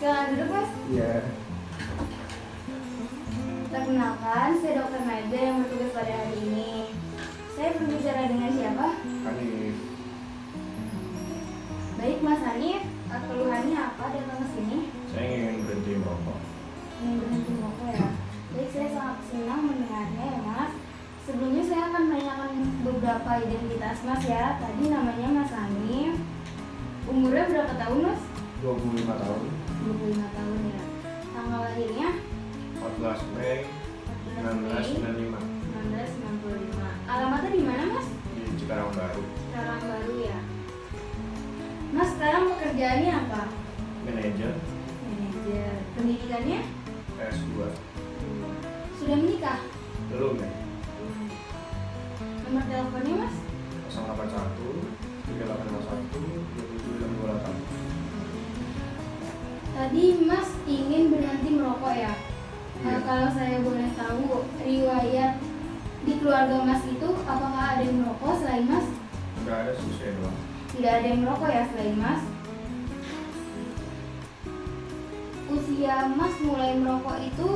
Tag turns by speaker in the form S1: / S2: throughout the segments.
S1: Silakan duduk, Mas.
S2: Iya.
S1: Perkenalkan, saya Dr. Naja yang bertugas pada hari ini. Saya berbicara dengan siapa?
S2: Hanif.
S1: Baik, Mas Hanif. Keluhannya apa datang ke sini?
S2: Saya ingin berhenti merokok.
S1: Ingin berhenti merokok ya? Baik, saya sangat senang mendengarnya ya, Mas. Sebelumnya saya akan menanyakan beberapa identitas Mas ya. Tadi namanya Mas Hanif. Umurnya berapa tahun, Mas?
S2: 25 tahun.
S1: 25 tahun ya. Tanggal lahirnya?
S2: 14 Mei 1995
S1: 1995. Alamatnya di mana, Mas?
S2: di Cikarang Baru.
S1: Sekarang baru ya. Mas sekarang pekerjaannya apa?
S2: Manajer
S1: Manajer. Pendidikannya?
S2: S2.
S1: Sudah menikah?
S2: Belum ya?
S1: Nomor teleponnya, Mas?
S2: 081 3851 27
S1: Tadi Mas ingin berhenti merokok ya?
S2: Iya.
S1: Kalau saya boleh tahu, riwayat di keluarga Mas itu apakah ada yang merokok selain Mas?
S2: Enggak ada sih, saya doang.
S1: Tidak ada yang merokok ya selain Mas? Usia Mas mulai merokok itu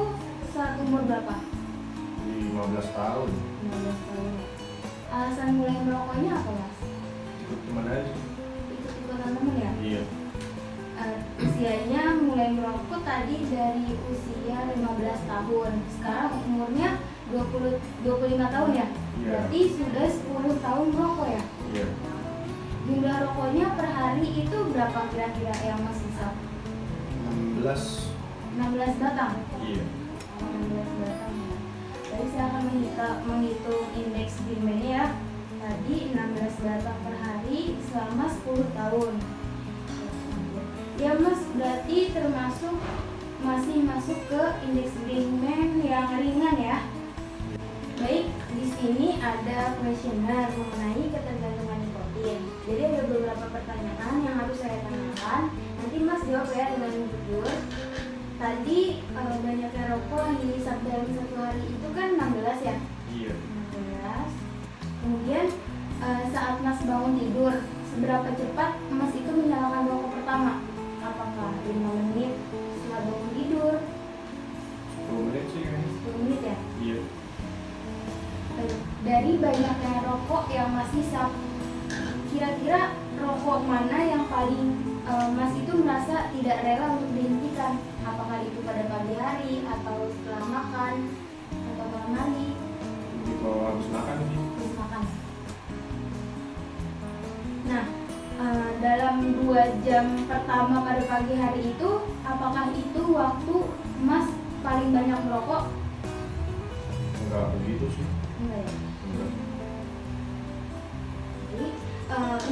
S1: saat umur berapa?
S2: Di 15 tahun.
S1: 15 tahun. Alasan mulai merokoknya apa, Mas?
S2: Ikut teman aja.
S1: Ikut ikutan teman ya?
S2: Iya.
S1: Usianya mulai merokok tadi dari usia 15 tahun. Sekarang umurnya 25 tahun ya?
S2: Iya.
S1: Berarti sudah 10 tahun merokok ya?
S2: Iya.
S1: Jumlah rokoknya per hari itu berapa kira-kira yang Mas hisap?
S2: 16.
S1: 16 batang?
S2: Iya.
S1: 16 batang ya. Tadi saya akan menghitung indeks demand ya. Tadi 16 batang per hari selama 10 tahun. Ya Mas, berarti masih masuk ke indeks demand yang ringan ya. Baik, di sini ada kuesioner mengenai ketergantungan nikotin. Jadi ada beberapa pertanyaan yang harus saya tanyakan. Nanti Mas jawab ya dengan jujur. Tadi banyaknya rokok yang dihisap dalam satu hari itu kan 16 ya?
S2: Iya.
S1: 16. Kemudian saat Mas bangun tidur, seberapa cepat Mas itu menyalakan rokok pertama? Apakah 5 menit setelah bangun tidur?
S2: 10 menit sih kayaknya.
S1: 10 menit ya?
S2: Iya.
S1: Dari banyaknya rokok yang Mas hisap, kira-kira rokok mana yang paling Mas itu merasa tidak rela untuk dihentikan? Apakah itu pada pagi hari atau setelah makan atau malam hari?
S2: Jadi kalau habis makan sih.
S1: Habis makan. Nah, dalam 2 jam pertama pada pagi hari itu, apakah itu waktu Mas paling banyak merokok?
S2: Enggak begitu sih.
S1: Enggak ya?
S2: Enggak.
S1: Jadi,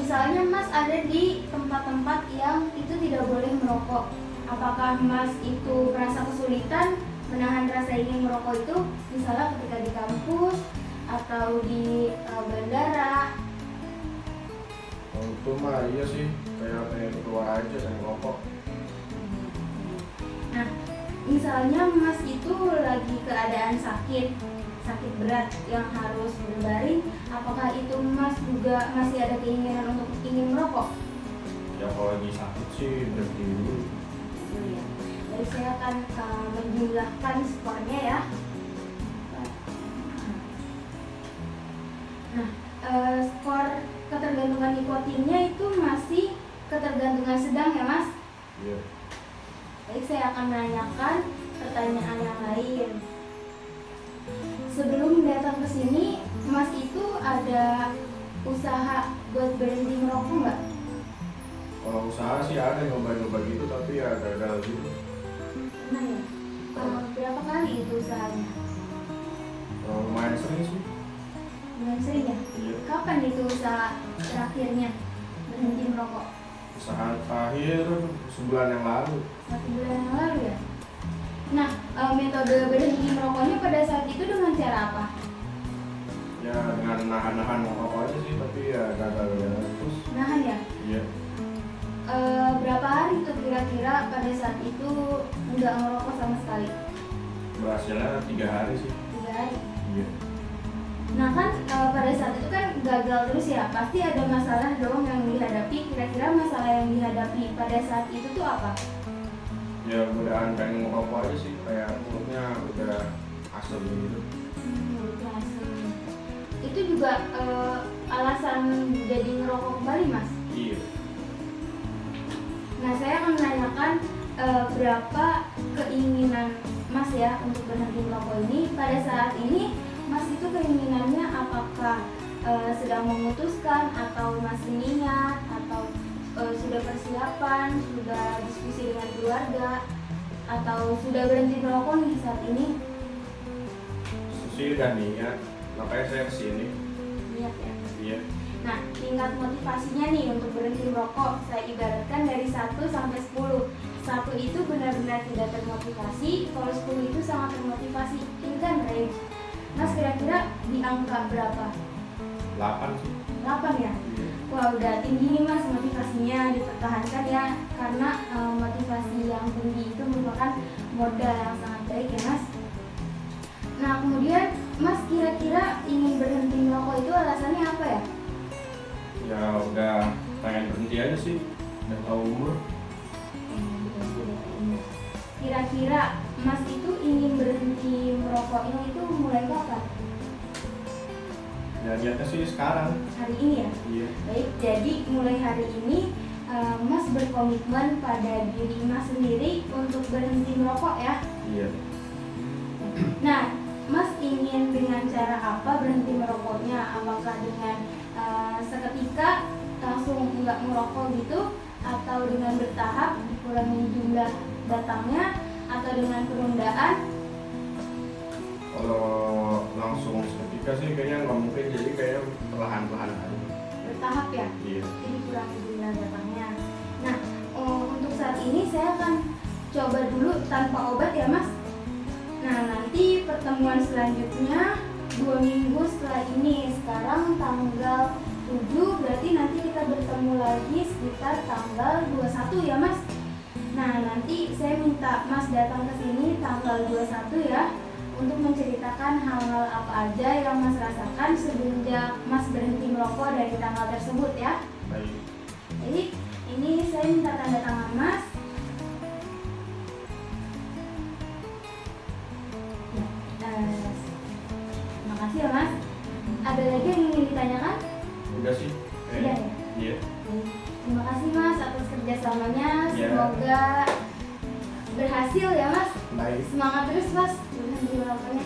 S1: misalnya Mas ada di tempat-tempat yang itu tidak boleh merokok, apakah Mas itu merasa kesulitan menahan rasa ingin merokok itu, misalnya ketika di kampus atau di bandara?
S2: Kalau itu mah iya sih, kayak pengen keluar aja pengen rokok.
S1: Nah, misalnya Mas itu lagi keadaan sakit berat yang harus berbaring, apakah itu Mas juga masih ada keinginan untuk ingin merokok?
S2: Ya kalau lagi sakit sih berhenti dulu.
S1: Ya. Jadi saya akan menjumlahkan skornya ya. Nah, skor ketergantungan nikotinnya itu masih ketergantungan sedang ya Mas?
S2: Iya.
S1: Baik, saya akan menanyakan pertanyaan yang lain. Sebelum datang ke sini, Mas itu ada usaha buat berhenti merokok nggak?
S2: Kalau usaha sih ada nyoba-nyoba gitu, tapi ya gagal gitu.
S1: Nah ya, berapa kali itu usahanya?
S2: Lumayan sering sih.
S1: Bulan sering ya?
S2: Iya.
S1: Kapan itu usaha terakhirnya berhenti merokok?
S2: Usaha terakhir sebulan yang lalu.
S1: 1 bulan yang lalu ya? Nah, metode berhenti merokoknya pada saat itu dengan cara apa?
S2: Ya dengan nahan-nahan rokok aja sih, tapi ya gagal terus.
S1: Nahan ya?
S2: Iya.
S1: Berapa hari tuh kira-kira pada saat itu nggak ngerokok sama sekali?
S2: Berhasilnya 3 hari sih.
S1: 3 hari.
S2: Iya.
S1: Nah kan pada saat itu kan gagal terus ya, pasti ada masalah dong yang dihadapi. Kira-kira masalah yang dihadapi pada saat itu tuh apa?
S2: Ya mudahan pengen ngerokok aja sih, kayak mulutnya udah asem gitu.
S1: Mulutnya asem. Itu juga alasan jadi ngerokok kembali, Mas?
S2: Iya.
S1: Nah, saya akan menanyakan berapa keinginan Mas ya untuk berhenti merokok ini. Pada saat ini Mas itu keinginannya apakah sedang memutuskan atau masih niat atau sudah persiapan, sudah diskusi dengan keluarga, atau sudah berhenti merokok nih saat ini?
S2: Sih udah niat, makanya saya kesini.
S1: Niat ya.
S2: Iya.
S1: Nah, tingkat motivasinya nih untuk berhenti merokok saya ibaratkan dari 1 sampai 10. 1 itu benar-benar tidak termotivasi, kalau 10 itu sangat termotivasi. Ini kan range. Mas kira-kira di angka berapa?
S2: 8 sih.
S1: 8 ya?
S2: Iya.
S1: Wah, udah tinggi nih Mas motivasinya, dipertahankan ya. Karena motivasi yang tinggi itu merupakan modal yang sangat baik ya Mas. Nah, kemudian Mas kira-kira ingin berhenti merokok itu alasannya apa ya?
S2: Ya udah pengen berhenti aja sih, udah tahu umur.
S1: Kira-kira Mas itu ingin berhenti merokoknya itu mulai kapan?
S2: Ya niatnya sih sekarang.
S1: Hari ini ya?
S2: Iya.
S1: Baik, jadi mulai hari ini Mas berkomitmen pada diri Mas sendiri untuk berhenti merokok ya?
S2: Iya.
S1: Nah, Mas ingin dengan cara apa berhenti merokoknya? Apakah dengan seketika langsung nggak merokok gitu? Atau dengan bertahap dikurangi jumlah batangnya? Atau dengan penundaan?
S2: Kalau langsung seketika sih kayaknya nggak mungkin, jadi kayak perlahan-lahan aja.
S1: Bertahap ya?
S2: Iya.
S1: Jadi kurangi jumlah batangnya. Nah, untuk saat ini saya akan coba dulu tanpa obat ya Mas. Nah, nanti pertemuan selanjutnya 2 minggu setelah ini. Sekarang tanggal 7, berarti nanti kita bertemu lagi sekitar tanggal 21 ya Mas. Nah, nanti saya minta Mas datang ke sini tanggal 21 ya, untuk menceritakan hal-hal apa aja yang Mas rasakan semenjak Mas berhenti merokok dari tanggal tersebut ya.
S2: Baik.
S1: Jadi ini saya minta tanda tangan Mas. Ya, terima kasih ya Mas. Ada lagi yang ingin ditanyakan?
S2: Udah sih.
S1: Sudah ya?
S2: Iya.
S1: Baik. Terima kasih Mas atas kerjasamanya.
S2: Ya.
S1: Semoga berhasil ya Mas.
S2: Baik.
S1: Semangat terus Mas berhenti merokoknya.